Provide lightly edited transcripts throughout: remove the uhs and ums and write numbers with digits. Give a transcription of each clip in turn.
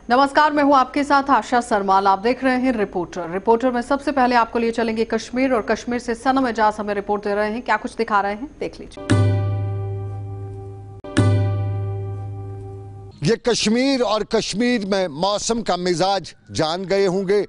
नमस्कार, मैं हूं आपके साथ आशा सरमाल। आप देख रहे हैं रिपोर्टर में सबसे पहले आपको लिए चलेंगे कश्मीर, और कश्मीर से सनम एजाज हमें रिपोर्ट दे रहे हैं। क्या कुछ दिखा रहे हैं, देख लीजिए। ये कश्मीर और कश्मीर में मौसम का मिजाज जान गए होंगे।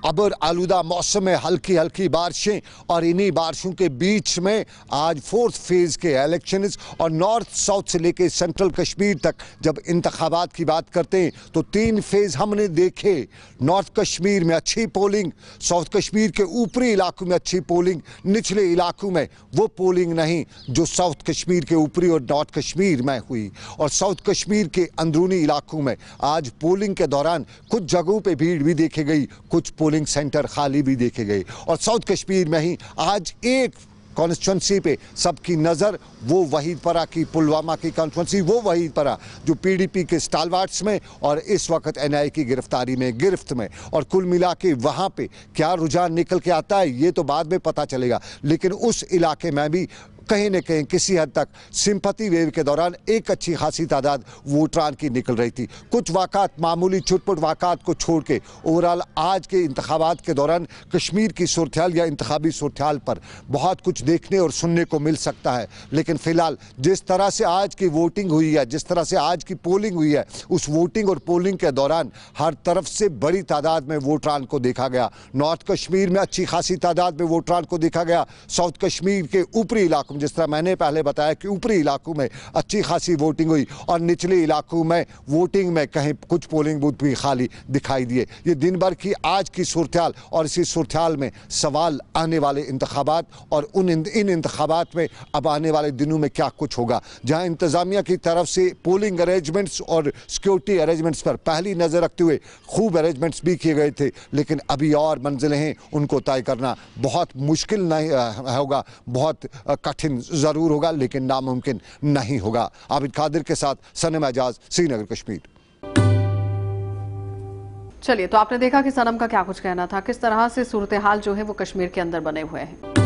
अबर आलूदा मौसम में हल्की हल्की बारिशें, और इन्हीं बारिशों के बीच में आज 4th फेज़ के इलेक्शंस, और नॉर्थ साउथ से लेके सेंट्रल कश्मीर तक जब इंतखाबात की बात करते हैं तो 3 फेज़ हमने देखे। नॉर्थ कश्मीर में अच्छी पोलिंग, साउथ कश्मीर के ऊपरी इलाकों में अच्छी पोलिंग, निचले इलाकों में वो पोलिंग नहीं जो साउथ कश्मीर के ऊपरी और नॉर्थ कश्मीर में हुई। और साउथ कश्मीर के अंदरूनी इलाकों में आज पोलिंग के दौरान कुछ जगहों पे भीड़ भी देखी गई, कुछ पोलिंग सेंटर खाली भी देखे गए। और साउथ कश्मीर में ही आज एक कॉन्स्टिट्यूंसी पे सबकी नज़र वो वहीद परा की, पुलवामा की कॉन्स्टिट्यूंसी, वो वहीद परा जो पीडीपी के स्टालवार्ट्स में और इस वक्त एनआईए की गिरफ्तारी में, गिरफ्त में। और कुल मिला के वहाँ पे क्या रुझान निकल के आता है ये तो बाद में पता चलेगा, लेकिन उस इलाके में भी कहीं न कहीं किसी हद तक सिंपैथी वेव के दौरान एक अच्छी खासी तादाद वोटरान की निकल रही थी। कुछ वाक़ात, मामूली छुटपुट वाक़ात को छोड़ के ओवरऑल आज के इंतखाबात के दौरान कश्मीर की सूरत-ए-हाल या इंतखाबी सूरत-ए-हाल पर बहुत कुछ देखने और सुनने को मिल सकता है। लेकिन फ़िलहाल जिस तरह से आज की वोटिंग हुई है, जिस तरह से आज की पोलिंग हुई है, उस वोटिंग और पोलिंग के दौरान हर तरफ से बड़ी तादाद में वोटरान को देखा गया। नॉर्थ कश्मीर में अच्छी खासी तादाद में वोटरान को देखा गया। साउथ कश्मीर के ऊपरी इलाकों, जिस तरह मैंने पहले बताया कि ऊपरी इलाकों में अच्छी खासी वोटिंग हुई, और निचले इलाकों में वोटिंग में कहीं कुछ पोलिंग बूथ भी खाली दिखाई दिए। ये दिन भर की आज की सूरत-ए-हाल, और इसी सूरत-ए-हाल में सवाल आने वाले इंतखाबात और इन इंतखाबात में अब आने वाले दिनों में क्या कुछ होगा। जहां इंतजामिया की तरफ से पोलिंग अरेंजमेंट्स और सिक्योरिटी अरेंजमेंट्स पर पहली नज़र रखते हुए खूब अरेंजमेंट्स भी किए गए थे, लेकिन अभी और मंजिलें हैं, उनको तय करना बहुत मुश्किल नहीं होगा, बहुत कठिन जरूर होगा, लेकिन नामुमकिन नहीं होगा। आबिद कादिर के साथ सनम एजाज, श्रीनगर, कश्मीर। चलिए, तो आपने देखा कि सनम का क्या कुछ कहना था, किस तरह से सूरत हाल जो है वो कश्मीर के अंदर बने हुए हैं।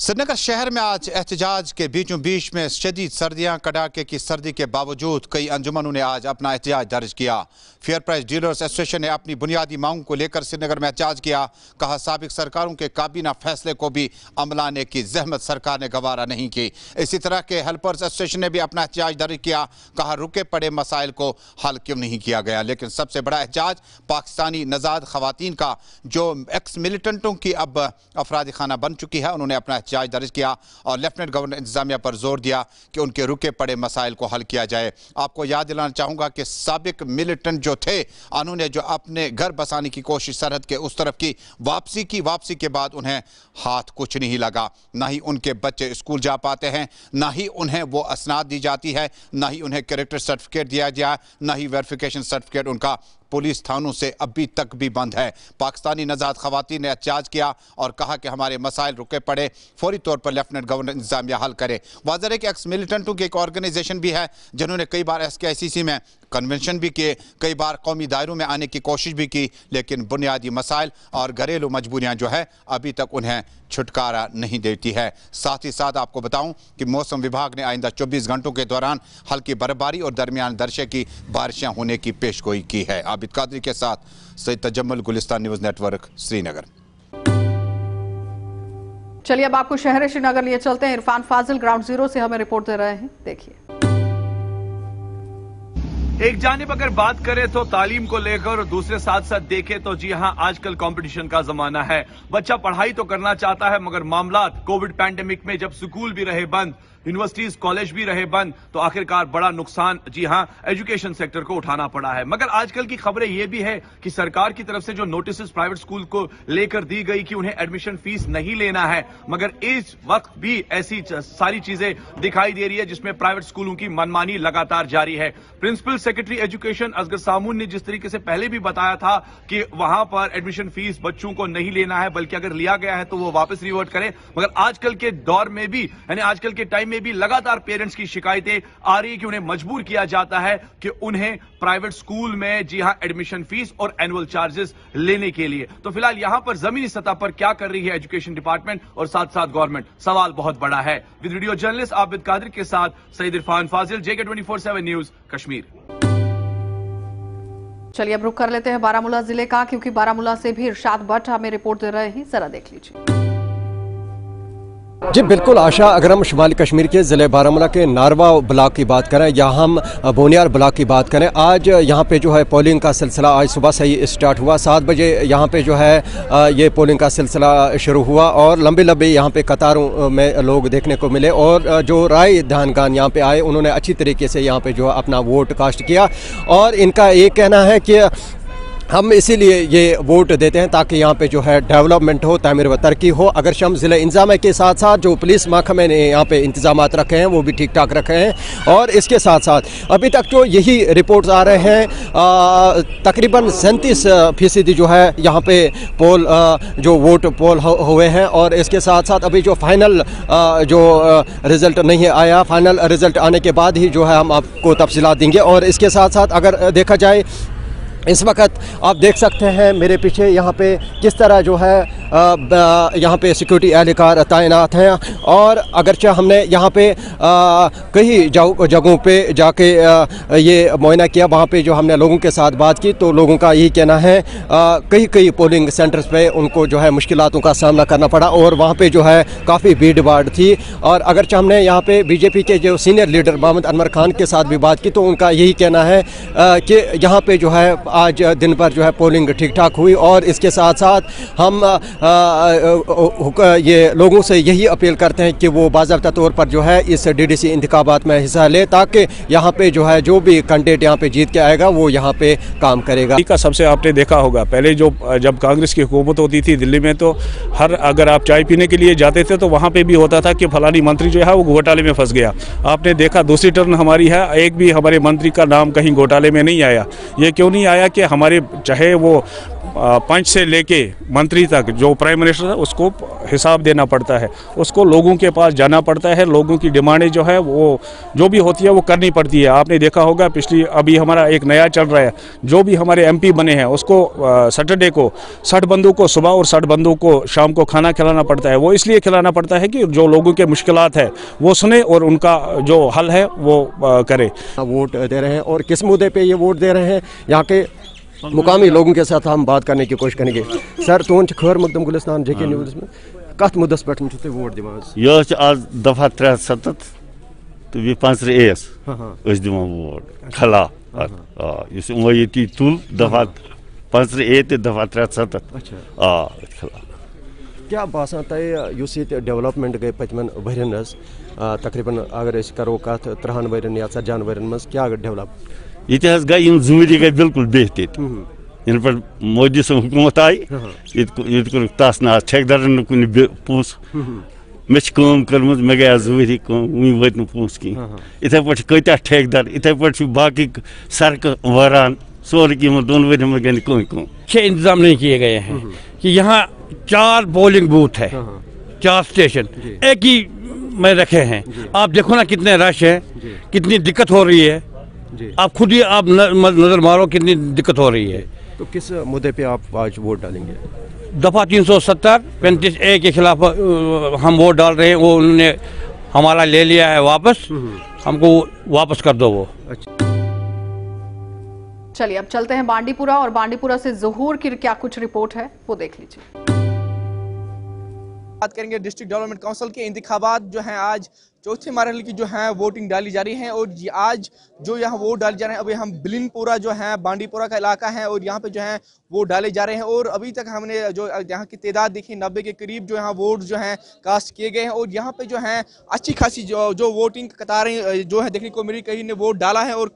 श्रीनगर शहर में आज एहतजाज के बीचों बीच में शदीद सर्दियां, कड़ाके की सर्दी के बावजूद कई अंजुमनों ने आज अपना एहतजाज दर्ज किया। फेयर प्राइस डीलर्स एसोसिएशन ने अपनी बुनियादी मांगों को लेकर श्रीनगर में एहतजाज किया। कहा, साबिक सरकारों के काबीना फैसले को भी अमलाने की जहमत सरकार ने गवारा नहीं की। इसी तरह के हेल्पर्स एसोसिएशन ने भी अपना एहतजाज दर्ज किया। कहा, रुके पड़े मसाइल को हल क्यों नहीं किया गया। लेकिन सबसे बड़ा एहतजाज पाकिस्तानी नजाद खवातीन का, जो एक्स मिलिटेंटों की अब अफराद खाना बन चुकी है, उन्होंने अपना एहतजाज दर्ज किया और लेफ्टिनेंट गवर्नर इंतजामिया पर जोर दिया कि उनके रुके पड़े मसाइल को हल किया जाए। आपको याद दिलाना चाहूंगा कि साबिक मिलिटेंट जो थे, उन्होंने जो अपने घर बसाने की कोशिश सरहद के उस तरफ की, वापसी के बाद उन्हें हाथ कुछ नहीं लगा। ना ही उनके बच्चे स्कूल जा पाते हैं, ना ही उन्हें वो असनाद दी जाती है, ना ही उन्हें कैरेक्टर सर्टिफिकेट दिया जाए, ना ही वेरिफिकेशन सर्टिफिकेट उनका पुलिस थानों से अभी तक भी बंद है। पाकिस्तानी नजाद खवातीन ने एहतजाज किया और कहा कि हमारे मसाइल रुके पड़े, फौरी तौर पर लेफ्टिनेंट गवर्नर इंतजामिया हल करे। वाज़ेह है कि एक्स मिलिटेंटों की एक ऑर्गेनाइजेशन भी है, जिन्होंने कई बार SKICC में कन्वेंशन भी किए, कई बार कौमी दायरों में आने की कोशिश भी की, लेकिन बुनियादी मसाइल और घरेलू मजबूरियां जो है अभी तक उन्हें छुटकारा नहीं देती है। साथ ही साथ आपको बताऊं कि मौसम विभाग ने आइंदा 24 घंटों के दौरान हल्की बर्फबारी और दरमियान दर्जे की बारिशें होने की पेशगोई की है। आबिद कादरी के साथ सैयद तजम्मुल, गुलिस्तान न्यूज़ नेटवर्क, श्रीनगर। चलिए, अब आपको शहर श्रीनगर लिए चलते हैं। इरफान फाजिल ग्राउंड जीरो से हमें रिपोर्ट दे रहे हैं, देखिए। एक जानिब अगर बात करें तो तालीम को लेकर, और दूसरे साथ साथ देखें तो जी हां, आजकल कंपटीशन का जमाना है। बच्चा पढ़ाई तो करना चाहता है, मगर मामलात कोविड पैंडेमिक में जब स्कूल भी रहे बंद, यूनिवर्सिटीज कॉलेज भी रहे बंद, तो आखिरकार बड़ा नुकसान जी हां एजुकेशन सेक्टर को उठाना पड़ा है। मगर आजकल की खबरें यह भी है कि सरकार की तरफ से जो नोटिस प्राइवेट स्कूल को लेकर दी गई कि उन्हें एडमिशन फीस नहीं लेना है, मगर इस वक्त भी ऐसी सारी चीजें दिखाई दे रही है जिसमें प्राइवेट स्कूलों की मनमानी लगातार जारी है। प्रिंसिपल सेक्रेटरी एजुकेशन असगर सामून ने जिस तरीके से पहले भी बताया था कि वहां पर एडमिशन फीस बच्चों को नहीं लेना है, बल्कि अगर लिया गया है तो वो वापस रिवर्ट करें, मगर आजकल के दौर में भी, यानी आजकल के टाइम में भी लगातार पेरेंट्स की शिकायतें आ रही है कि उन्हें मजबूर किया जाता है कि उन्हें प्राइवेट स्कूल में जी हां एडमिशन फीस और एनुअल चार्जेस लेने के लिए। तो फिलहाल यहां पर जमीनी सतह पर क्या कर रही है एजुकेशन डिपार्टमेंट और साथ साथ गवर्नमेंट, सवाल बहुत बड़ा है। With video journalist Abid Qadir के साथ सईद इरफान फाजिल, JK 24/7 न्यूज, कश्मीर। चलिए अब रुक कर लेते हैं बारामूला जिले का, क्योंकि बारामूला से भी इरशाद भट्ट हमें रिपोर्ट दे रहे हैं, जरा देख लीजिए। जी बिल्कुल आशा, अगर हम शुमाली कश्मीर के ज़िले बारामूला के नारवा ब्लॉक की बात करें या हम बोनियार ब्लॉक की बात करें, आज यहाँ पे जो है पोलिंग का सिलसिला आज सुबह से ही स्टार्ट हुआ। 7 बजे यहाँ पे जो है ये पोलिंग का सिलसिला शुरू हुआ और लंबी लंबी यहाँ पे कतारों में लोग देखने को मिले और जो राय दहानगान यहाँ पे आए उन्होंने अच्छी तरीके से यहाँ पे जो अपना वोट कास्ट किया। और इनका ये कहना है कि हम इसीलिए ये वोट देते हैं ताकि यहाँ पे जो है डेवलपमेंट हो, तामीर व तरक्की हो। अगर हम ज़िले इंतज़ाम के साथ साथ जो पुलिस महकमे ने यहाँ पे इंतजाम रखे हैं वो भी ठीक ठाक रखे हैं। और इसके साथ साथ अभी तक जो यही रिपोर्ट्स आ रहे हैं, तकरीबन 37% जो है यहाँ पे पोल जो वोट पोल हुए हैं। और इसके साथ साथ अभी जो फाइनल जो रिज़ल्ट नहीं आया, फाइनल रिज़ल्ट आने के बाद ही जो है हम आपको तफसीलात देंगे। और इसके साथ साथ अगर देखा जाए इस वक्त आप देख सकते हैं मेरे पीछे यहाँ पे किस तरह जो है यहाँ पे सिक्योरिटी एहलकार तैनात हैं। और अगरचे हमने यहाँ पे कई जगहों पे जाके ये मुआयना किया, वहाँ पे जो हमने लोगों के साथ बात की तो लोगों का यही कहना है कई पोलिंग सेंटर्स पे उनको जो है मुश्किलातों का सामना करना पड़ा और वहाँ पे जो है काफ़ी भीड़ भाड़ थी। और अगरचे हमने यहाँ पे बीजेपी के जो सीनियर लीडर मोहम्मद अनवर खान के साथ भी बात की तो उनका यही कहना है कि यहाँ पे जो है आज दिन भर जो है पोलिंग ठीक ठाक हुई। और इसके साथ साथ हम ये लोगों से यही अपील करते हैं कि वो बाज़ाब्ता तौर पर जो है इस डीडीसी इंतखाबात में हिस्सा ले ताकि यहाँ पे जो है जो भी कैंडिडेट यहाँ पे जीत के आएगा वो यहाँ पे काम करेगा। का सबसे आपने देखा होगा पहले जब कांग्रेस की हुकूमत होती थी दिल्ली में तो अगर आप चाय पीने के लिए जाते थे तो वहाँ पे भी होता था कि फलानी मंत्री जो है वो घोटाले में फंस गया। आपने देखा दूसरी टर्न हमारी है, एक भी हमारे मंत्री का नाम कहीं घोटाले में नहीं आया। ये क्यों नहीं आया कि हमारे चाहे वो पंच से लेके मंत्री तक जो प्राइम मिनिस्टर है उसको हिसाब देना पड़ता है, उसको लोगों के पास जाना पड़ता है, लोगों की डिमांडें जो है वो जो भी होती है वो करनी पड़ती है। आपने देखा होगा अभी हमारा एक नया चल रहा है, जो भी हमारे एमपी बने हैं उसको सैटरडे को 60 बंदों को सुबह और 60 बंदों को शाम को खाना खिलाना पड़ता है। वो इसलिए खिलाना पड़ता है कि जो लोगों के मुश्किलात है वो सुने और उनका जो हल है वो करे। वोट दे रहे हैं और किस मुद्दे पे ये वोट दे रहे हैं यहाँ के मुकामी लोगों के साथ हम बात करने की कोशिश करेंगे। सर तुन खैर मकदम गुलिस्तान जेके न्यूज़ में कत मुद्दस पे वोट दिवान यह आज दफा 370 तो ये 5 दिवान वोट खला ये तुल दफा 5 दफा 370 खला क्या बासान तय डेवलपमेंट गई पचमन वरन तकरीबन अगर करो कत 30 वरन या 40 वरन मज क्या डेवलप ये गई जूरी गई बिल्कुल बेहतर इन पर मोदी से हुकूमत आई ये तस ना ठेकेदारन कुन पोस मे कर्म मे गया जूरी वही वत पोस कहें इथे पे कत्या ठेकेदार इथे पे बाकी सड़क वरान सोर की 2 वर में गई अच्छे इंतजाम नहीं किए गए हैं कि यहाँ 4 पोलिंग बूथ है, 4 स्टेशन एक ही में रखे हैं। आप देखो ना कितने रश है, कितनी दिक्कत हो रही है, आप खुद ही आप नजर मारो कितनी दिक्कत हो रही है। तो किस मुद्दे पे आप आज वोट डालेंगे? दफा 370 35A के खिलाफ हम वोट डाल रहे हैं। वो उन्होंने हमारा ले लिया है वापस, हमको वापस कर दो वो। चलिए अब चलते हैं बांडीपुरा और बांडीपुरा से ज़हूर की क्या कुछ रिपोर्ट है वो देख लीजिए। बात करेंगे डिस्ट्रिक्ट डेवलपमेंट काउंसिल के इंतखाबात जो हैं आज चौथे मरहले की जो है वोटिंग डाली जा रही है और आज जो यहाँ वोट डाले जा रहे हैं अभी हम बिलिनपुरा जो है बांडीपुरा का इलाका है और यहाँ पे जो है वोट डाले जा रहे हैं और अभी तक हमने जो यहाँ की तादाद देखी 90 के करीब जो यहाँ वोट जो हैं कास्ट किए गए हैं और यहाँ पे जो है अच्छी खासी जो वोटिंग कतारें जो है देखने को मिली, कहीं ने वोट डाला है और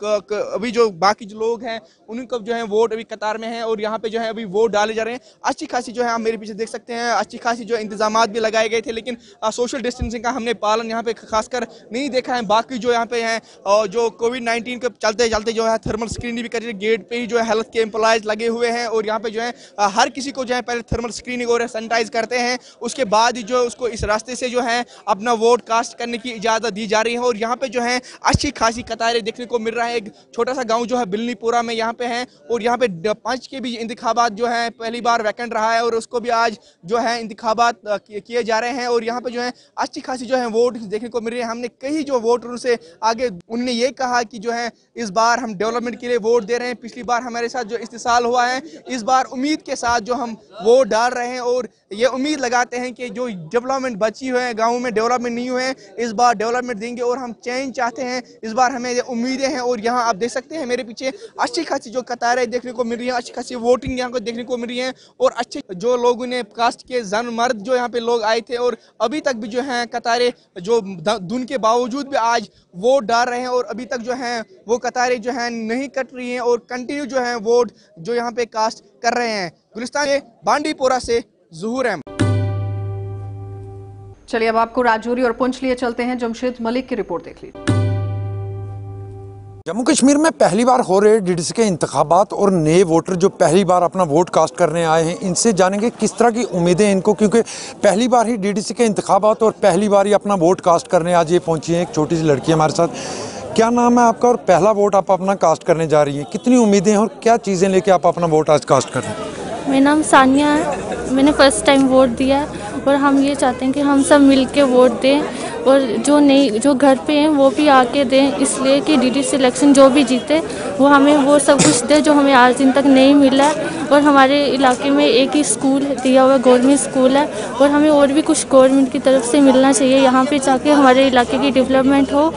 अभी जो बाकी जो लोग हैं उनको जो है वोट अभी कतार में है और यहाँ पे जो है अभी वोट डाले जा रहे हैं। अच्छी खासी जो है आप मेरे पीछे देख सकते हैं, अच्छी खासी जो इंतजाम भी लगाए गए थे, लेकिन सोशल डिस्टेंसिंग का हमने पालन यहाँ पे खासकर नहीं देखा है। बाकी जो यहाँ पे हैं जो कोविड-19 के चलते चलते जो है थर्मल स्क्रीनिंग भी कर रही है, गेट पे ही जो है हेल्थ के एम्प्लॉयज लगे हुए हैं और यहाँ पे जो है हर किसी को जो है पहले थर्मल स्क्रीनिंग और सैनिटाइज करते हैं, उसके बाद ही जो उसको इस रास्ते से जो है अपना वोट कास्ट करने की इजाज़त दी जा रही है। और यहाँ पे जो है अच्छी खासी कतारें देखने को मिल रहा है। एक छोटा सा गाँव जो है बिलनीपुरा में यहाँ पे है और यहाँ पे पंच के भी इंतखाबात जो है पहली बार वैकेंट रहा है और उसको भी आज जो है इंतखाबात किए जा रहे हैं और यहाँ पे जो है अच्छी खासी जो है वोट देखने को मिल रही है। हमने कई जो वोटरों से आगे उनने ये कहा कि जो है इस बार हम डेवलपमेंट के लिए वोट दे रहे हैं। पिछली बार हमारे साथ जो इस्तेसाल हुआ है, इस बार उम्मीद के साथ जो हम वोट डाल रहे हैं और ये उम्मीद लगाते हैं कि जो डेवलपमेंट बची हुए हैं, गाँव में डेवलपमेंट नहीं हुए हैं, इस बार डेवलपमेंट देंगे और हम चेंज चाहते हैं। इस बार हमें उम्मीदें हैं और यहाँ आप देख सकते हैं मेरे पीछे अच्छी खासी जो कतारें देखने को मिल रही हैं, अच्छी खासी वोटिंग यहाँ को देखने को मिल रही है और अच्छे जो लोगों ने कास्ट के जन मर्द जो यहाँ पे लोग आए थे और अभी तक भी जो है कतारें जो धुंध के बावजूद भी आज वोट डाल रहे हैं और अभी तक जो है वो कतारें जो है नहीं कट रही हैं और कंटिन्यू जो है वोट जो यहाँ पे कास्ट कर रहे हैं। गुलिस्तान के बांडीपोरा से ज़ुहूर अहमद। चलिए अब आपको राजौरी और पुंछ लिए चलते हैं। जमशेद मलिक की रिपोर्ट देख लीजिए। जम्मू कश्मीर में पहली बार हो रहे डीडीसी के इंतखाबात और नए वोटर जो पहली बार अपना वोट कास्ट करने आए हैं, इनसे जानेंगे किस तरह की उम्मीदें इनको, क्योंकि पहली बार ही डीडीसी के इंतखाबात और पहली बार ही अपना वोट कास्ट करने आज ये पहुंची हैं। एक छोटी सी लड़की हमारे साथ। क्या नाम है आपका और पहला वोट आप अपना कास्ट करने जा रही हैं? कितनी उम्मीदें हैं और क्या चीज़ें लेके आप अपना वोट आज कास्ट कर रहे हैं? मेरा नाम सानिया है, मैंने फर्स्ट टाइम वोट दिया है और हम ये चाहते हैं कि हम सब मिल के वोट दें और जो घर पे हैं वो भी आके दें, इसलिए कि डीडीसी इलेक्शन जो भी जीते वो हमें वो सब कुछ दे जो हमें आज दिन तक नहीं मिला है। और हमारे इलाके में एक ही स्कूल दिया हुआ गवर्नमेंट स्कूल है और हमें और भी कुछ गवर्नमेंट की तरफ से मिलना चाहिए यहाँ पे जाके हमारे इलाके की डेवलपमेंट हो,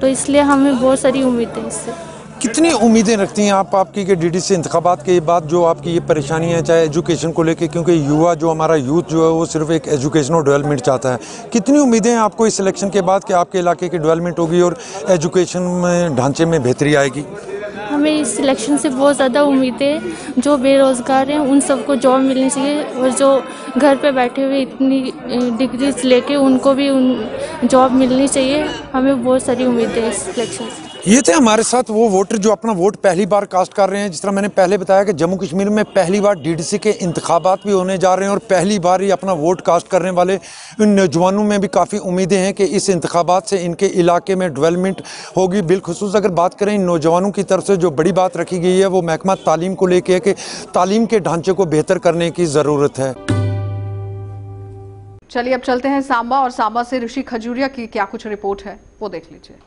तो इसलिए हमें बहुत सारी उम्मीदें इससे। कितनी उम्मीदें रखती हैं आप आपकी कि डीडीसी इंतखाबात के बाद जो आपकी ये परेशानी है, चाहे एजुकेशन को लेके, क्योंकि युवा जो हमारा यूथ जो है वो सिर्फ एक एजुकेशन और डेवलपमेंट चाहता है, कितनी उम्मीदें हैं आपको इस इलेक्शन के बाद कि आपके इलाके की डेवलपमेंट होगी और एजुकेशन में ढांचे में बेहतरी आएगी? हमें इस सिलेक्शन से बहुत ज़्यादा उम्मीदें, जो बेरोज़गार हैं उन सबको जॉब मिलनी चाहिए और जो घर पे बैठे हुए इतनी डिग्रीज लेके उनको भी जॉब मिलनी चाहिए। हमें बहुत सारी उम्मीदें इस सिलेक्शन से। ये थे हमारे साथ वो वोटर जो अपना वोट पहली बार कास्ट कर रहे हैं। जिस तरह मैंने पहले बताया कि जम्मू कश्मीर में पहली बार डीडीसी के इंतखाबात भी होने जा रहे हैं और पहली बार ही अपना वोट कास्ट करने वाले इन नौजवानों में भी काफ़ी उम्मीदें हैं कि इस इंतखाबात से इनके इलाके में डेवलपमेंट होगी। बिलखुसूस अगर बात करें इन नौजवानों की तरफ से जो बड़ी बात रखी गई है वो महकमा तालीम को लेकर है कि तालीम के ढांचे को बेहतर करने की ज़रूरत है। चलिए अब चलते हैं सांबा और सांबा से ऋषि खजूरिया की क्या कुछ रिपोर्ट है वो देख लीजिए।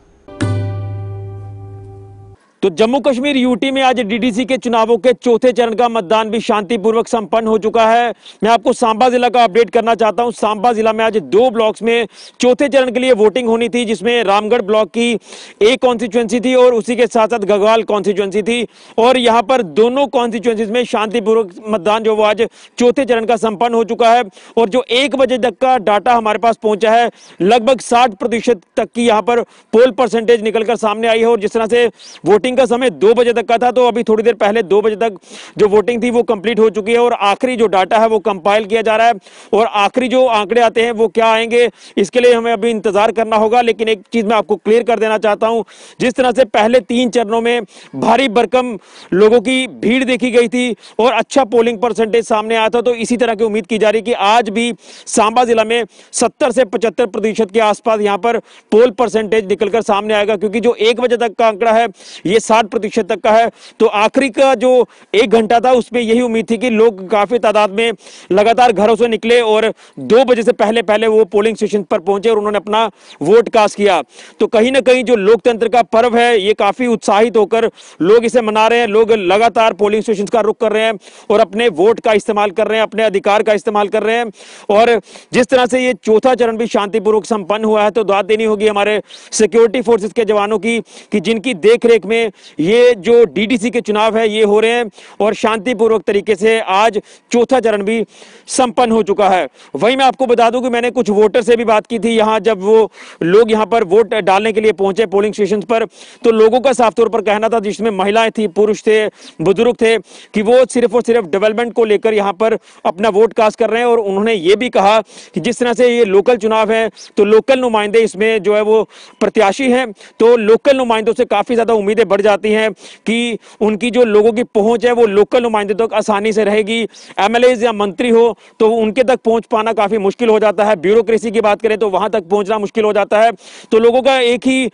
तो जम्मू कश्मीर यूटी में आज डीडीसी के चुनावों के चौथे चरण का मतदान भी शांतिपूर्वक संपन्न हो चुका है। मैं आपको सांबा जिला का अपडेट करना चाहता हूं। सांबा जिला में आज 2 ब्लॉक्स में चौथे चरण के लिए वोटिंग होनी थी, जिसमें रामगढ़ ब्लॉक की एक कॉन्स्टिट्यूएंसी थी और उसी के साथ साथ गगवाल कॉन्स्टिट्यूएंसी थी और यहाँ पर दोनों कॉन्स्टिट्यूएंसीज में शांतिपूर्वक मतदान जो वो आज चौथे चरण का संपन्न हो चुका है। और जो 1 बजे तक का डाटा हमारे पास पहुंचा है, लगभग 60% तक की यहाँ पर पोल परसेंटेज निकलकर सामने आई है। और जिस तरह से वोटिंग का समय 2 बजे तक का था, तो अभी थोड़ी देर पहले 2 बजे तक जो वोटिंग थी वो कंप्लीट हो चुकी है और आखिरी जो डाटा है वो कंपाइल किया जा रहा है और आखिरी जो आंकड़े आते हैं वो क्या आएंगे इसके लिए हमें अभी इंतजार करना होगा। लेकिन एक चीज मैं आपको क्लियर कर देना चाहता हूं, जिस तरह से पहले 3 चरणों में भारी भरकम लोगों की भीड़ देखी गई थी और अच्छा पोलिंग परसेंटेज सामने आया था, तो इसी तरह की उम्मीद की जा रही है कि आज भी सांबा जिला में 70 से 75% के आसपास यहां पर पोल परसेंटेज निकलकर सामने आएगा, क्योंकि जो 1 बजे तक का आंकड़ा है ये 60% तक का है। तो आखिरी का जो 1 घंटा था उसमें यही उम्मीद थी कि लोग काफी तादाद में लगातार घरों से निकले और 2 बजे से पहले पहले वो पोलिंग स्टेशन पर पहुंचे और उन्होंने अपना वोट कास्ट किया। तो कहीं ना कहीं जो लोकतंत्र का पर्व है ये काफी उत्साहित होकर लोग इसे मना रहे हैं। लोग लगातार पोलिंग स्टेशन का रुख कर रहे हैं और अपने वोट का इस्तेमाल कर रहे हैं, अपने अधिकार का इस्तेमाल कर रहे हैं। और जिस तरह से ये चौथा चरण भी शांतिपूर्वक संपन्न हुआ है, तो दाद देनी होगी हमारे सिक्योरिटी फोर्सेस के जवानों की कि जिनकी देखरेख में ये जो डीडीसी के चुनाव है ये हो रहे हैं और शांतिपूर्वक तरीके से आज चौथा चरण भी संपन्न हो चुका है। वहीं मैं आपको बता दूं कि मैंने कुछ वोटर से भी बात की थी यहां, जब वो लोग यहां पर वोट डालने के लिए पहुंचे पोलिंग स्टेशन पर, तो लोगों का साफ तौर पर कहना था, जिसमें महिलाएं थी, पुरुष थे, बुजुर्ग थे, कि वो सिर्फ और सिर्फ डेवलपमेंट को लेकर यहां पर अपना वोट कास्ट कर रहे हैं। और उन्होंने ये भी कहा कि जिस तरह से ये लोकल चुनाव है तो लोकल नुमाइंदे इसमें जो है वो प्रत्याशी हैं, तो लोकल नुमाइंदों से काफी ज्यादा उम्मीदें बढ़ बढ़ जाती हैं कि उनकी जो लोगों की पहुंच है वो लोकल नुमाइंदे तक आसानी से रहेगी। एमएलएज या मंत्री हो तो उनके तक पहुंच पाना काफी मुश्किल हो जाता है। ब्यूरोक्रेसी की बात करें तो वहां तक पहुंचना मुश्किल हो जाता है। तो लोगों का एक ही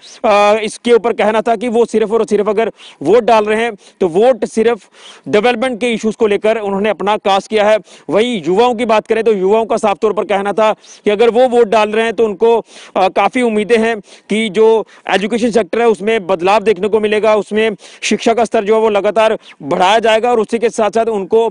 इसके ऊपर कहना था कि वो सिर्फ और सिर्फ अगर वोट डाल रहे हैं तो वोट सिर्फ डेवलपमेंट के इश्यूज को लेकर उन्होंने अपना कास्ट किया है। वही युवाओं की बात करें तो युवाओं का साफ तौर पर कहना था कि अगर वो वोट डाल रहे हैं तो उनको काफी उम्मीदें हैं कि जो एजुकेशन सेक्टर है उसमें बदलाव देखने को मिलेगा, उसमें शिक्षा का स्तर जो है वो लगातार बढ़ाया जाएगा और उसी के साथ साथ उनको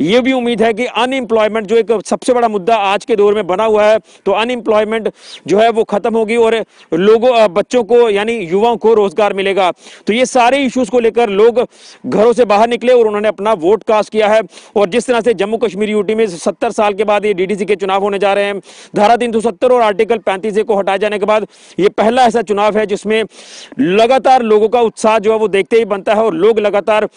ये भी उम्मीद है कि अनएम्प्लॉयमेंट जो एक सबसे बड़ा मुद्दा आज के दौर में बना हुआ है तो अनएम्प्लॉयमेंट जो है वो खत्म होगी और लोगों बच्चों को यानी युवाओं को रोजगार मिलेगा। तो ये सारे इश्यूज को लेकर लोग घरों से बाहर निकले और उन्होंने अपना वोट कास्ट किया है। और जिस तरह से जम्मू कश्मीर यूटी में 70 साल के बाद ये डीडीसी के चुनाव होने जा रहे हैं, धारा 370 और आर्टिकल 35 को हटाए जाने के बाद ये पहला ऐसा चुनाव है जिसमें लगातार लोगों का उत्साह जो है वो देखते ही बनता है और लोग लगातार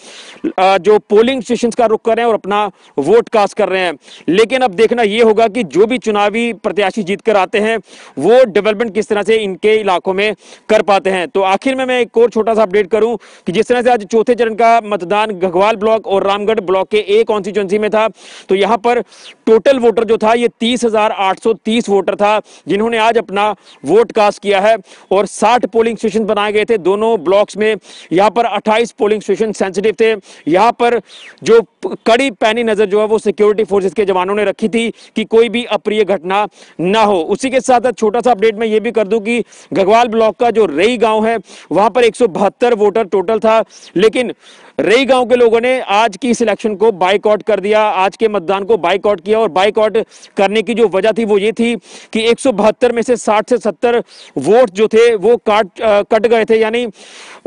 जो पोलिंग स्टेशन का रुख कर रहे हैं और अपना वोट कास्ट कर रहे हैं। लेकिन अब देखना यह होगा कि जो भी चुनावी प्रत्याशी जीत कर आते हैं वो डेवलपमेंट किस तरह से इनके इलाकों में कर पाते हैं। तो आखिर में मैं एक और छोटा सा अपडेट करूं कि जिस तरह से आज चौथे चरण का मतदान घगवाल ब्लॉक और रामगढ़ ब्लॉक के ए कॉन्स्टिट्यूंसी में था तो यहां पर टोटल वोटर जो था ये 30,830 वोटर था जिन्होंने आज अपना वोट कास्ट किया है और 60 पोलिंग स्टेशन बनाए गए थे दोनों ब्लॉक्स में। यहां पर 28 पोलिंग स्टेशन सेंसिटिव थे। यहां पर जो कड़ी पैनी नजर जो है वो सिक्योरिटी फोर्सेस के जवानों ने रखी थी कि कोई भी अप्रिय घटना ना हो। उसी के साथ छोटा सा अपडेट मैं ये भी कर दूं कि घगवाल ब्लॉक का जो रई गांव है वहां पर 172 वोटर टोटल था, लेकिन रई गांव के लोगों ने आज की इस इलेक्शन को बाइकआउट कर दिया, आज के मतदान को बाइकआउट किया। और बाइकआउट करने की जो वजह थी वो ये थी कि 172 में से 60 से 70 वोट जो थे वो कट गए थे, यानी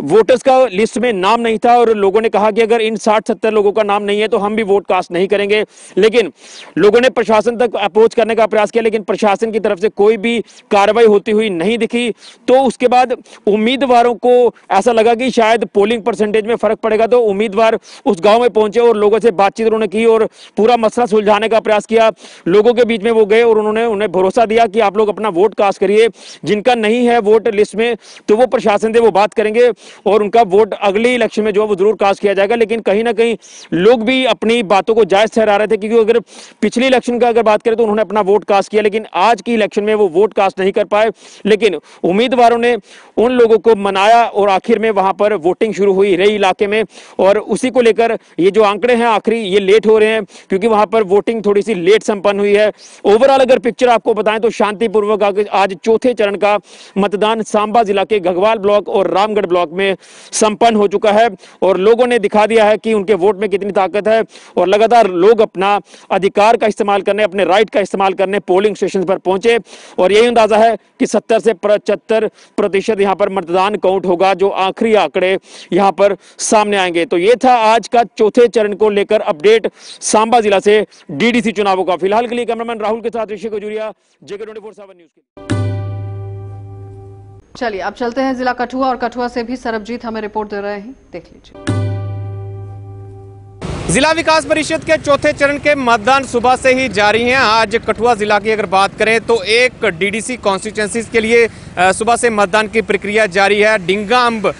वोटर्स का लिस्ट में नाम नहीं था और लोगों ने कहा कि अगर इन 60-70 लोगों का नाम नहीं है तो हम भी वोट कास्ट नहीं करेंगे। लेकिन लोगों ने प्रशासन तक अप्रोच करने का प्रयास किया लेकिन प्रशासन की तरफ से कोई भी कार्रवाई होती हुई नहीं दिखी। तो उसके बाद उम्मीदवारों को ऐसा लगा कि शायद पोलिंग परसेंटेज में फर्क पड़ेगा, तो उम्मीदवार उस गांव में पहुंचे और लोगों से बातचीत उन्होंने की और पूरा मसला सुलझाने का प्रयास किया। लोगों के बीच में वो गए और उन्होंने उन्हें भरोसा दिया कि आप लोग अपना वोट कास्ट करिए, जिनका नहीं है वोट लिस्ट में तो वो प्रशासन से वो बात करेंगे और उनका वोट अगले इलेक्शन में जो है वो जरूर कास्ट किया जाएगा। लेकिन कहीं ना कहीं लोग भी अपनी बातों को जायज ठहरा रहे थे क्योंकि अगर पिछले इलेक्शन का अगर बात करें तो उन्होंने अपना वोट कास्ट किया लेकिन आज की इलेक्शन में वो वोट कास्ट नहीं कर पाए। लेकिन उम्मीदवारों ने उन लोगों को मनाया और आखिर में वहां पर वोटिंग शुरू हुई रई इलाके में और उसी को लेकर ये जो आंकड़े हैं आखिरी ये लेट हो रहे हैं क्योंकि वहां पर वोटिंग थोड़ी सी लेट संपन्न हुई है। ओवरऑल अगर पिक्चर आपको बताएं तो शांतिपूर्वक आज चौथे चरण का मतदान सांबा जिला के घगवाल ब्लॉक और रामगढ़ ब्लॉक में संपन्न हो चुका है और लोगों ने दिखा दिया है कि उनके वोट में कितनी ताकत है और लगातार लोग अपना अधिकार का इस्तेमाल करने, अपने राइट का इस्तेमाल करने पोलिंग स्टेशन पर पहुंचे और यही अंदाजा है कि 70 से 75% यहां पर मतदान काउंट होगा, जो आखिरी आंकड़े यहां पर सामने आएंगे। तो ये था आज का चौथे चरण को लेकर अपडेट सांबा जिला से डीडीसी चुनावों का। फिलहाल के लिए कैमरामैन राहुल के साथ ऋषि खजूरिया, JK24/7 न्यूज के। चलिए अब चलते हैं जिला कठुआ और कठुआ से भी सरबजीत हमें रिपोर्ट दे रहे हैं, देख लीजिए। जिला विकास परिषद के चौथे चरण के मतदान सुबह से ही जारी हैं। आज कठुआ जिला की अगर बात करें तो एक डीडीसी कॉन्स्टिट्यूंसीज के लिए सुबह से मतदान की प्रक्रिया जारी है। डिंगाअंब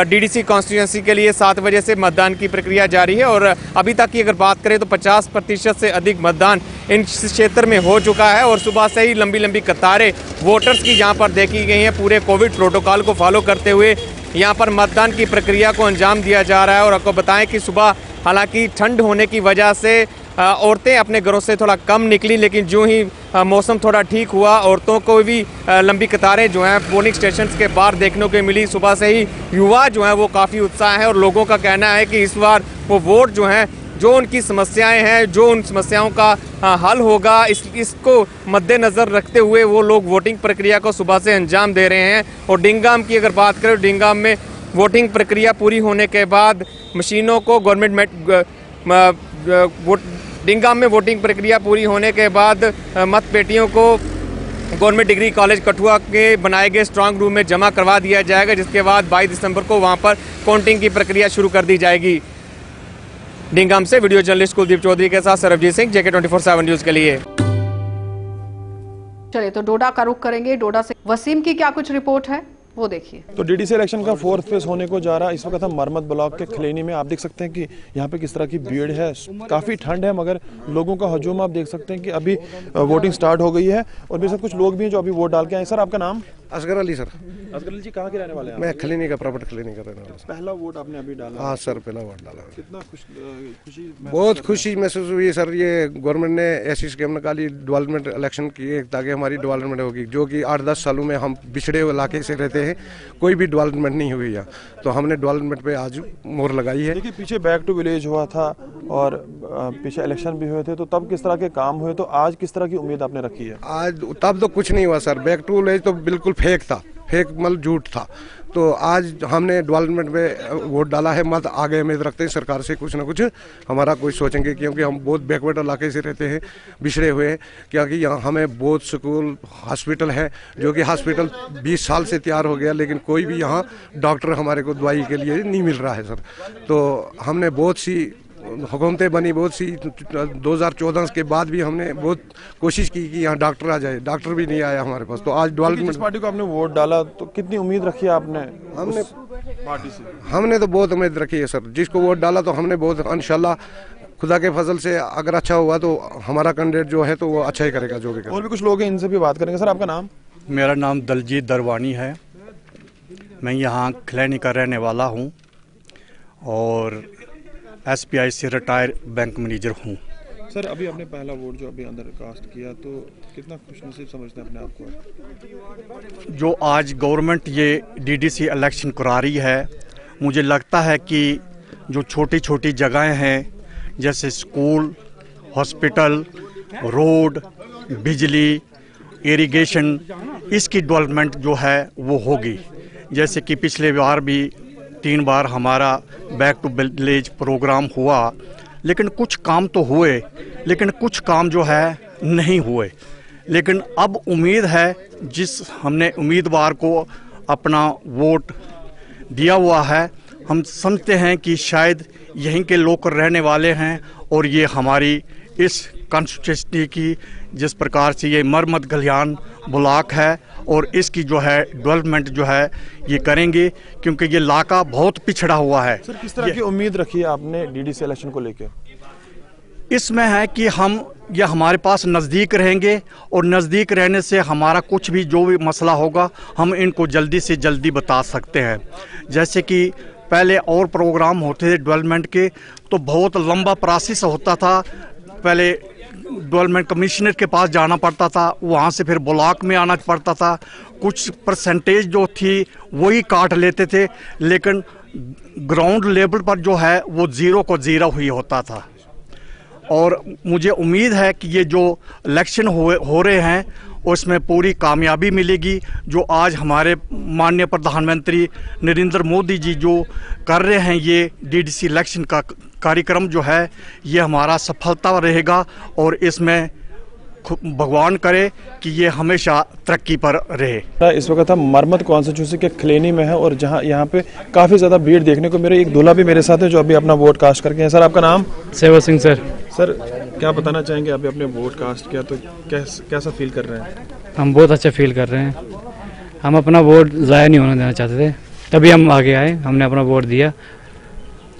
डीडीसी कॉन्स्टिट्यूंसी के लिए 7 बजे से मतदान की प्रक्रिया जारी है और अभी तक की अगर बात करें तो 50% से अधिक मतदान इन क्षेत्र में हो चुका है और सुबह से ही लंबी लंबी कतारें वोटर्स की यहाँ पर देखी गई हैं। पूरे कोविड प्रोटोकॉल को फॉलो करते हुए यहाँ पर मतदान की प्रक्रिया को अंजाम दिया जा रहा है। और आपको बताएं कि सुबह हालांकि ठंड होने की वजह से औरतें अपने घरों से थोड़ा कम निकली, लेकिन जो ही मौसम थोड़ा ठीक हुआ औरतों को भी लंबी कतारें जो हैं पोलिंग स्टेशन के बाहर देखने को मिली। सुबह से ही युवा जो हैं वो काफ़ी उत्साह है और लोगों का कहना है कि इस बार वो वोट जो हैं, जो उनकी समस्याएं हैं, जो उन समस्याओं का हल होगा, इसको मद्देनज़र रखते हुए वो लोग वोटिंग प्रक्रिया को सुबह से अंजाम दे रहे हैं। और डिंगाम की अगर बात करें, डिंगाम में वोटिंग प्रक्रिया पूरी होने के बाद मशीनों को डिंगाम में वोटिंग प्रक्रिया पूरी होने के बाद मतपेटियों को गवर्नमेंट डिग्री कॉलेज कठुआ के बनाए गए स्ट्रांग रूम में जमा करवा दिया जाएगा, जिसके बाद 22 दिसंबर को वहां पर काउंटिंग की प्रक्रिया शुरू कर दी जाएगी। डिंगाम से वीडियो जर्नलिस्ट कुलदीप चौधरी के साथ सरबजीत सिंह, JK24/7 न्यूज के लिए। चलिए तो डोडा का रुख करेंगे। डोडा से वसीम की क्या कुछ रिपोर्ट है, वो देखिए। तो डीडीसी इलेक्शन का 4th फेज होने को जा रहा है। इस वक्त हम मरमत ब्लॉक के खलेनी में, आप देख सकते हैं कि यहाँ पे किस तरह की भीड़ है। काफ़ी ठंड है मगर लोगों का हजूम आप देख सकते हैं कि अभी वोटिंग स्टार्ट हो गई है। और मेरे साथ कुछ लोग भी हैं जो अभी वोट डाल के आए। सर आपका नाम? असगर अली। सर असगर अली जी कहाँ के रहने वाले हैं? मैं खलेनी का प्रॉपर्टी खलेनी का रहने वाला। पहला वोट आपने अभी डाला? हाँ सर, पहला वोट डाला। कितना खुशी? बहुत खुशी महसूस हुई सर। ये गवर्नमेंट ने ऐसी स्कीम निकाली, डेवलपमेंट इलेक्शन की, ताकि हमारी डेवलपमेंट होगी, जो कि 8-10 सालों में हम पिछड़े इलाके से रहते हैं, कोई भी डेवलपमेंट नहीं हुई है। तो हमने डेवलपमेंट पे आज मोहर लगाई है। देखिए पीछे बैक टू विलेज हुआ था और पीछे इलेक्शन भी हुए थे, तो तब किस तरह के काम हुए, तो आज किस तरह की उम्मीद आपने रखी है? आज तब तो कुछ नहीं हुआ सर। बैक टू विलेज तो बिल्कुल फेक था, फेक मतलब झूठ था। तो आज हमने डेवलपमेंट पे वोट डाला है। मत आगे उम्मीद रखते हैं सरकार से कुछ ना कुछ हमारा कुछ सोचेंगे, क्योंकि हम बहुत बैकवर्ड इलाके से रहते हैं, बिछड़े हुए हैं। क्योंकि यहाँ हमें बहुत स्कूल, हॉस्पिटल है, जो कि हॉस्पिटल 20 साल से तैयार हो गया, लेकिन कोई भी यहाँ डॉक्टर हमारे को दवाई के लिए नहीं मिल रहा है सर। तो हमने बहुत सी हुकूमतें बनी, बहुत सी 2014 के बाद भी हमने बहुत कोशिश की कि यहाँ डॉक्टर आ जाए, डॉक्टर भी नहीं आया हमारे पास। तो आज डेवलपमेंट पार्टी को आपने वोट डाला तो कितनी उम्मीद रखी है आपने हमने पार्टी से? हमने तो बहुत उम्मीद रखी है सर। जिसको वोट डाला तो हमने बहुत, इंशाल्लाह खुदा के फजल से अगर अच्छा हुआ तो हमारा कैंडिडेट जो है तो वो अच्छा ही करेगा, जो भी करेगा। और भी कुछ लोग हैं, इनसे भी बात करेंगे। सर आपका नाम? मेरा नाम दलजीत दरवानी है। मैं यहाँ खलैनी का रहने वाला हूँ और SBI से रिटायर बैंक मैनेजर हूँ। सर अभी आपने पहला वोट जो अभी अंदर कास्ट किया, तो कितना खुशनसीब समझते हैं अपने आप को? जो आज गवर्नमेंट ये DDC इलेक्शन करा रही है, मुझे लगता है कि जो छोटी छोटी जगहें हैं जैसे स्कूल, हॉस्पिटल, रोड, बिजली, इरिगेशन, इसकी डेवलपमेंट जो है वो होगी। जैसे कि पिछले बार भी 3 बार हमारा बैक टू विलेज प्रोग्राम हुआ, लेकिन कुछ काम तो हुए, लेकिन कुछ काम जो है नहीं हुए। लेकिन अब उम्मीद है, जिस हमने उम्मीदवार को अपना वोट दिया हुआ है, हम समझते हैं कि शायद यहीं के लोग रहने वाले हैं और ये हमारी इस कॉन्स्टिट्यूंसी की, जिस प्रकार से ये मरमत गलियान ब्लॉक है और इसकी जो है डेवलपमेंट जो है ये करेंगे, क्योंकि ये इलाका बहुत पिछड़ा हुआ है। सर किस तरह की उम्मीद रखी है आपने DDC इलेक्शन को लेकर? इसमें है कि ये हमारे पास नज़दीक रहेंगे और नज़दीक रहने से हमारा कुछ भी जो भी मसला होगा हम इनको जल्दी से जल्दी बता सकते हैं। जैसे कि पहले और प्रोग्राम होते थे डेवलपमेंट के, तो बहुत लंबा प्रोसेस होता था। पहले डेवलपमेंट कमिश्नर के पास जाना पड़ता था, वहाँ से फिर ब्लॉक में आना पड़ता था, कुछ परसेंटेज जो थी वही काट लेते थे, लेकिन ग्राउंड लेवल पर जो है वो 0 को 0 ही होता था। और मुझे उम्मीद है कि ये जो इलेक्शन हो रहे हैं उसमें पूरी कामयाबी मिलेगी। जो आज हमारे माननीय प्रधानमंत्री नरेंद्र मोदी जी जो कर रहे हैं, ये DDC इलेक्शन का कार्यक्रम जो है ये हमारा सफलता रहेगा और इसमें भगवान करे कि ये हमेशा तरक्की पर रहे। इस वक्त हम मरमत कॉन्स्टिट्यूंसी के खलेनी में है और जहां यहाँ पे काफ़ी ज़्यादा भीड़ देखने को मेरे एक दूल्हा भी मेरे साथ है जो अभी अपना वोट कास्ट करके हैं। सर आपका नाम? सेवा सिंह। सर क्या बताना चाहेंगे, अभी अपने वोट कास्ट किया तो कैसा फील कर रहे हैं? हम बहुत अच्छा फील कर रहे हैं। हम अपना वोट ज़ाया नहीं होने देना चाहते थे, तभी हम आगे आए, हमने अपना वोट दिया।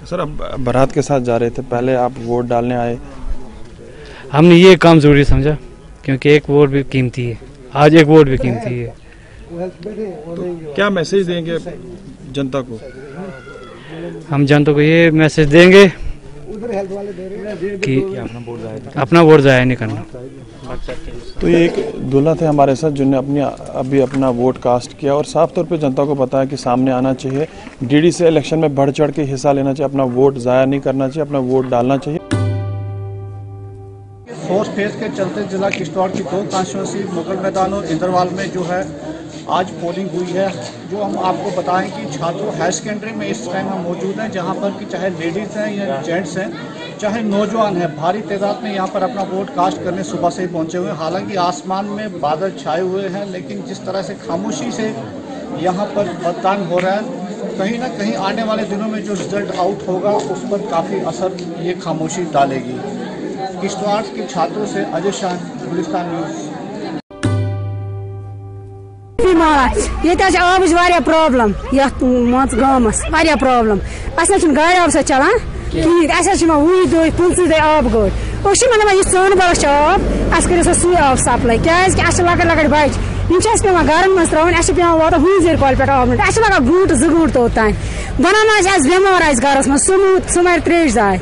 सर अब बारात के साथ जा रहे थे, पहले आप वोट डालने आए? हमने ये काम ज़रूरी समझा क्योंकि एक वोट भी कीमती है, आज एक वोट भी कीमती है। तो क्या मैसेज देंगे जनता को? हम जनता को ये मैसेज देंगे कि अपना वोट ज़ाया नहीं करना। तो ये एक दूल्हा थे हमारे साथ जिन्होंने अभी अपना वोट कास्ट किया और साफ तौर पे जनता को बताया कि सामने आना चाहिए, DDC इलेक्शन में बढ़ चढ़ के हिस्सा लेना चाहिए, अपना वोट ज़ाया नहीं करना चाहिए, अपना वोट डालना चाहिए। 4th फेज के चलते जिला किश्तवाड़ की 2 कॉन्स्टिट्यूंसी मुगल मैदान और इंद्रवाल में जो है आज पोलिंग हुई है। जो हम आपको बताएं कि छात्रों हायर सेकेंडरी में इस टाइम हम मौजूद हैं, जहां पर कि चाहे लेडीज़ हैं या जेंट्स हैं, चाहे नौजवान हैं, भारी तादाद में यहां पर अपना वोट कास्ट करने सुबह से ही पहुंचे हुए हैं। हालांकि आसमान में बादल छाए हुए हैं, लेकिन जिस तरह से खामोशी से यहां पर मतदान हो रहा है, कहीं ना कहीं आने वाले दिनों में जो रिजल्ट आउट होगा उस पर काफ़ी असर ये खामोशी डालेगी। किश्तवाड़ के छात्रों से अजय शाह, गुलिस्तान न्यूज़। ये आबच वारिया प्रॉब्लम मान गाँवस वारिया प्रॉब्लम अस गाड़ी आब सत चलान कहें वह दह 15 दह आब गाड़ दपान यह सोन बस आब अस कर सू आब सप्लाई क्या लकट लकट बच्चे पे घर मज त्रावन पे वातान हूर कल पे आब लगा गूट 2 गूट तोतान बनान बेमार घर मज सह मर त्रेश जाय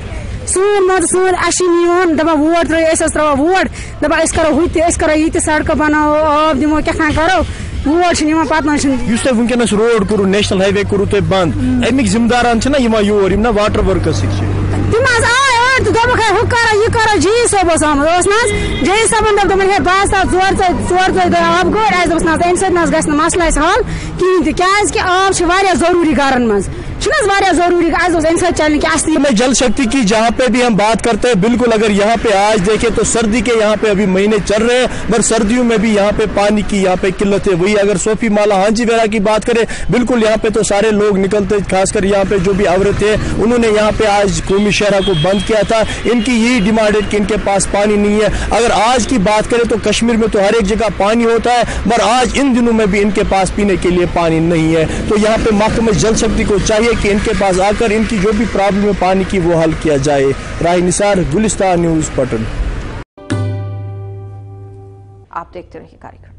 सोन मान सोन दपान वोट त्रा वोट दपान करो ये सड़क बनाओ आब दिमो क्या करो वोट पे वनस रोड करू नेशनल हाईवे करू तुम बंद अमिक जिम्मेदारान योर ना वाटर वर्कर्स तम आय यह करो जी सोबस आमद जी सबन दपन बस चोर आब गड़ दस अम मसल हल कहें क्या आब जरूरी घर मज जरूरी चल जल शक्ति की जहाँ पे भी हम बात करते हैं बिल्कुल अगर यहाँ पे आज देखें तो सर्दी के यहाँ पे अभी महीने चल रहे हैं पर सर्दियों में भी यहाँ पे पानी की यहाँ पे किल्लत है। वही अगर सोफी माला हांजी वेरा की बात करें बिल्कुल यहाँ पे तो सारे लोग निकलते खासकर यहाँ पे जो भी औरतें हैं उन्होंने यहाँ पे आज कौमी शहरा को बंद किया था। इनकी यही डिमांड है कि इनके पास पानी नहीं है। अगर आज की बात करें तो कश्मीर में तो हर एक जगह पानी होता है पर आज इन दिनों में भी इनके पास पीने के लिए पानी नहीं है। तो यहाँ पे महकमे जल शक्ति को चाहिए कि इनके पास आकर इनकी जो भी प्रॉब्लम है पानी की वो हल किया जाए। राही निसार, गुलिस्तान न्यूज़, पटन। आप देखते रहिए कार्यक्रम।